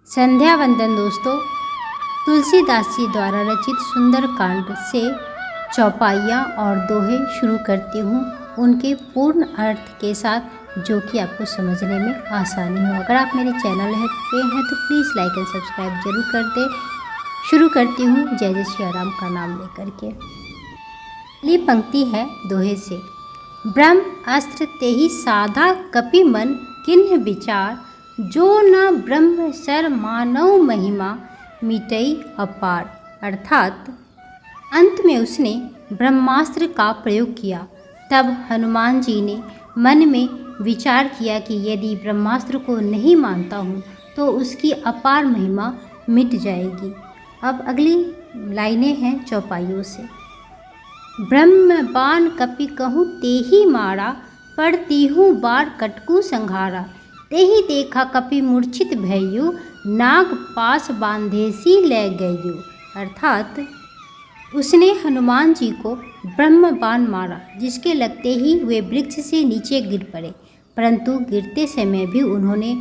संध्या वंदन दोस्तों, तुलसीदास जी द्वारा रचित सुंदरकांड से चौपाइयाँ और दोहे शुरू करती हूँ उनके पूर्ण अर्थ के साथ, जो कि आपको समझने में आसानी हो। अगर आप मेरे चैनल पे हैं तो प्लीज़ लाइक एंड सब्सक्राइब जरूर कर दें। शुरू करती हूँ जय जय श्री राम का नाम लेकर के। पहली पंक्ति है दोहे से। ब्रह्म अस्त्र तेहि साधा कपि मन किन्ह विचार, जो न ब्रह्म सर मानव महिमा मिटई अपार। अर्थात अंत में उसने ब्रह्मास्त्र का प्रयोग किया। तब हनुमान जी ने मन में विचार किया कि यदि ब्रह्मास्त्र को नहीं मानता हूँ तो उसकी अपार महिमा मिट जाएगी। अब अगली लाइनें हैं चौपाइयों से। ब्रह्म बाण कपि कहूँ तेहि मारा, पर तीहूँ बार कटकू संघारा। तेहि देखा कपि मूर्छित भयउ, नाग पास बांधेसी ले गयु। अर्थात उसने हनुमान जी को ब्रह्म बाण मारा, जिसके लगते ही वे वृक्ष से नीचे गिर पड़े, परंतु गिरते समय भी उन्होंने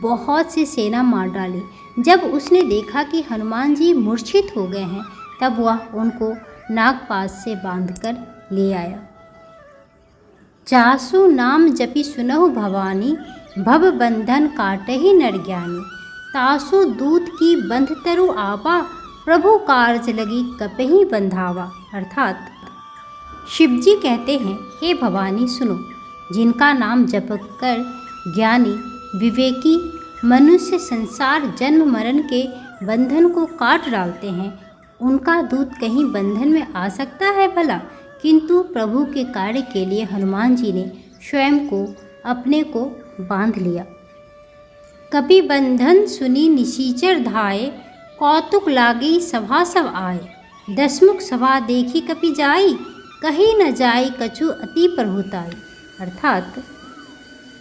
बहुत सी सेना मार डाली। जब उसने देखा कि हनुमान जी मूर्छित हो गए हैं, तब वह उनको नागपास से बांधकर ले आया। जासु नाम जपि सुनहु भवानी, भव बंधन काटहि नर ज्ञानी। तासु दूत की बंध तरु आवा, प्रभु कार्ज लगी कपहि बंधावा। अर्थात शिवजी कहते हैं, हे भवानी सुनो, जिनका नाम जप कर ज्ञानी विवेकी मनुष्य संसार जन्म मरण के बंधन को काट डालते हैं, उनका दूत कहीं बंधन में आ सकता है भला? किंतु प्रभु के कार्य के लिए हनुमान जी ने स्वयं को अपने को बांध लिया। कपि बंधन सुनी निशीचर धाये, कौतुक लागी सभा सब आए। दसमुख सभा देखी कपि जाई, कहीं न जाई कछु अति प्रभुताई। अर्थात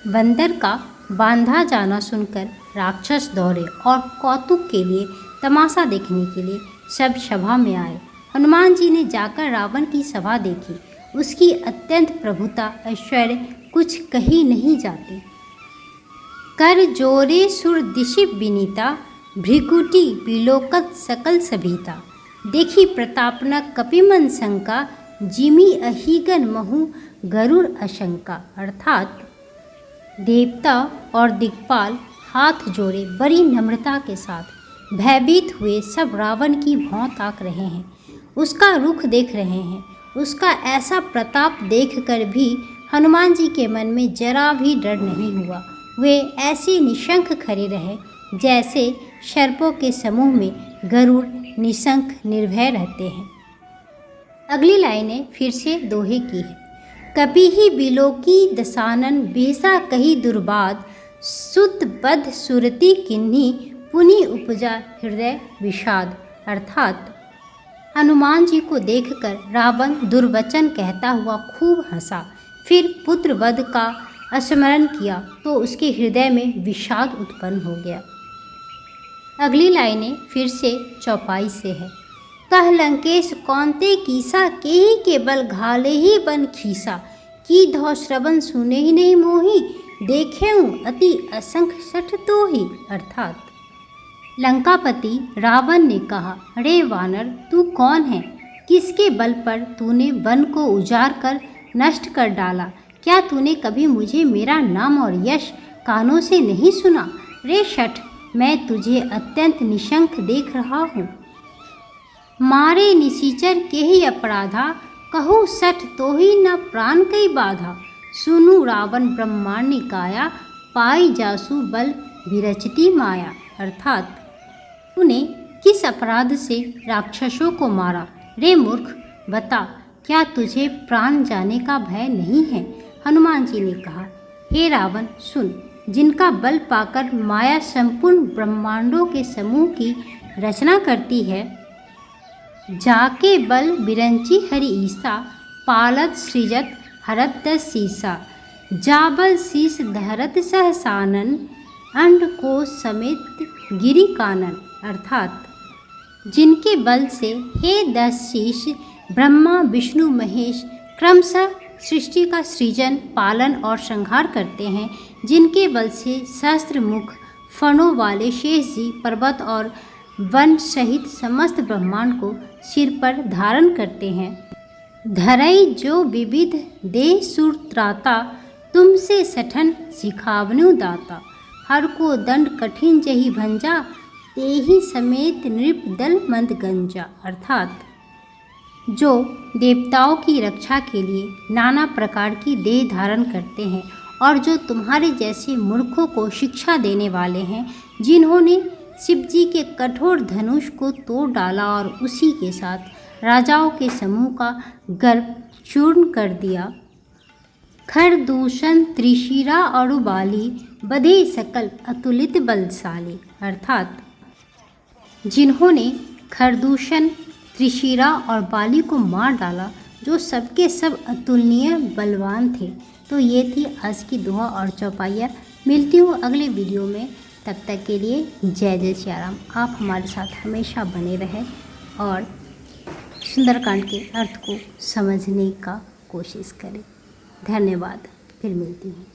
बंदर का बांधा जाना सुनकर राक्षस दौड़े और कौतुक के लिए, तमाशा देखने के लिए सब सभा में आए। हनुमान जी ने जाकर रावण की सभा देखी। उसकी अत्यंत प्रभुता ऐश्वर्य कुछ कही नहीं जाते। कर जोरे सुर दिशि विनीता, भृकुटी बिलोकत सकल सभीता। देखी प्रतापना कपिमन शंका, जिमी अहिगन महु गरुड़ अशंका। अर्थात देवता और दिक्पाल हाथ जोड़े बड़ी नम्रता के साथ भयभीत हुए सब रावण की भौं ताक रहे हैं, उसका रुख देख रहे हैं। उसका ऐसा प्रताप देखकर भी हनुमान जी के मन में जरा भी डर नहीं हुआ। वे ऐसे निशंक खड़े रहे जैसे सर्पों के समूह में गरुड़ निशंक निर्भय रहते हैं। अगली लाइनें फिर से दोहे की है। कपिहि बिलोकी दसानन, बेसा कही दुर्बाद। सुत बद्ध सुरति किन्ही, पुनि उपजा हृदय विषाद। अर्थात हनुमान जी को देखकर रावण दुर्वचन कहता हुआ खूब हंसा, फिर पुत्र वध का स्मरण किया तो उसके हृदय में विषाद उत्पन्न हो गया। अगली लाइनें फिर से चौपाई से है। कह लंकेश कौनते कीसा, केहि के बल घाले ही बन खीसा। की धौ श्रवण सुने ही नहीं मोही, देखेऊं अति असंख्य सठ तो ही। अर्थात लंकापति रावण ने कहा, अरे वानर, तू कौन है? किसके बल पर तूने वन को उजाड़ कर नष्ट कर डाला? क्या तूने कभी मुझे मेरा नाम और यश कानों से नहीं सुना? रे शठ, मैं तुझे अत्यंत निशंक देख रहा हूँ। मारे निशीचर के ही अपराधा, कहूँ सठ तो ही न प्राण कई बाधा। सुनु रावण ब्रह्मांड निकाया, पाई जासु बल विरचती माया। अर्थात तूने किस अपराध से राक्षसों को मारा? रे मूर्ख, बता, क्या तुझे प्राण जाने का भय नहीं है? हनुमान जी ने कहा, हे रावण सुन, जिनका बल पाकर माया संपूर्ण ब्रह्मांडों के समूह की रचना करती है। जाके बल बिरंची हरि ईसा, पालत सृजत हरत दस सीसा। जाबल शीस धरत सहसानन, अंड को समेत गिरी कानन। अर्थात जिनके बल से हे 10 शीश ब्रह्मा विष्णु महेश क्रमशः सृष्टि का सृजन, पालन और संहार करते हैं, जिनके बल से सहस्त्र मुख फणों वाले शेष जी पर्वत और वन सहित समस्त ब्रह्मांड को सिर पर धारण करते हैं। धरई जो विविध देह सुर त्राता, तुमसे सठन सिखावनु दाता। हर को दंड कठिन जही भंजा, तेहि समेत नृप दल मंद गंजा। अर्थात जो देवताओं की रक्षा के लिए नाना प्रकार की देह धारण करते हैं और जो तुम्हारे जैसे मूर्खों को शिक्षा देने वाले हैं, जिन्होंने शिव जी के कठोर धनुष को तोड़ डाला और उसी के साथ राजाओं के समूह का गर्भ चूर्ण कर दिया। खरदूषण त्रिशिरा और बाली, बधे सकल अतुलित बलशाली। अर्थात जिन्होंने खरदूषण त्रिशिरा और बाली को मार डाला, जो सबके सब अतुलनीय बलवान थे। तो ये थी आज की दोहा और चौपाइयाँ। मिलती हूँ अगले वीडियो में, तब तक के लिए जय जय सिया राम। आप हमारे साथ हमेशा बने रहें और सुंदरकांड के अर्थ को समझने का कोशिश करें। धन्यवाद। फिर मिलती हूँ।